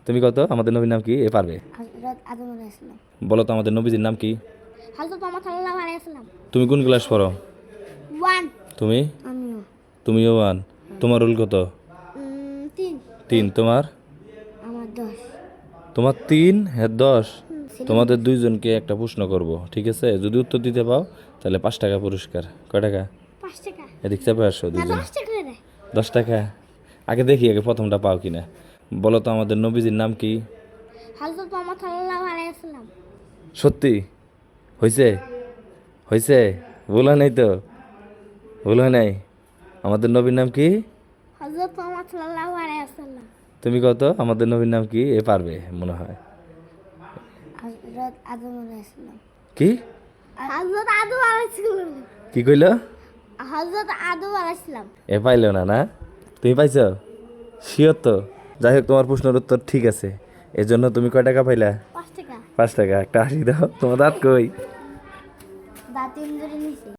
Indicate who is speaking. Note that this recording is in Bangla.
Speaker 1: তুমি কত আমাদের নবীর নাম কি এ পারবে?
Speaker 2: হযরত আদম আলাইহিস সালাম।
Speaker 1: বলো তো আমাদের নবীজির নাম কি?
Speaker 2: হযরত মুহাম্মদ সাল্লাল্লাহু আলাইহি ওয়াসাল্লাম।
Speaker 1: তুমি কোন ক্লাস পড়ো?
Speaker 2: 1
Speaker 1: তুমি?
Speaker 2: আমিও।
Speaker 1: তুমিও 1। তোমার রোল কত?
Speaker 2: 3
Speaker 1: 3। তোমার?
Speaker 2: আমার 10।
Speaker 1: তোমার 3, হ্যাঁ 10।
Speaker 2: ছেলে
Speaker 1: তোমাদের দুইজনকে একটা প্রশ্ন করব, ঠিক আছে? যদি উত্তর দিতে পাও তাহলে 5 টাকা পুরস্কার। কয় টাকা?
Speaker 2: 5 টাকা।
Speaker 1: এদিক চাপে আসো
Speaker 2: না
Speaker 1: দুজন।
Speaker 2: 10 টাকা করে।
Speaker 1: 10 টাকা? আগে দেখি আগে প্রথমটা পাও কিনা। বলো তো আমাদের নবীজির নাম কি?
Speaker 2: হযরত মুহাম্মদ সাল্লাল্লাহু আলাইহি ওয়াসাল্লাম।
Speaker 1: সত্যি? হয়েছে? হয়েছে? ভুল হয় নাই তো? ভুল হয় নাই? আমাদের নবীর নাম কি?
Speaker 2: হযরত মুহাম্মদ সাল্লাল্লাহু আলাইহি ওয়াসাল্লাম।
Speaker 1: তুমি কত আমাদের নবীর নাম কি এ পারবে মনে হয়?
Speaker 2: হযরত আদম আলাইহিস সালাম।
Speaker 1: কি
Speaker 2: হযরত আদম আলাইহিস সালাম।
Speaker 1: কি কইল?
Speaker 2: হযরত আদম আলাইহিস সালাম।
Speaker 1: এ পাইলো না না? তুমি পাইছো? শিওর তো? যাই হোক, তোমার প্রশ্নের উত্তর ঠিক আছে। এজন্য তুমি কয় টাকা পাইলা?
Speaker 2: 5 টাকা।
Speaker 1: 5 টাকা। একটা হাসি দাও। তোমার দাঁত কই?
Speaker 2: দাঁত ইঞ্জুরি নিছে।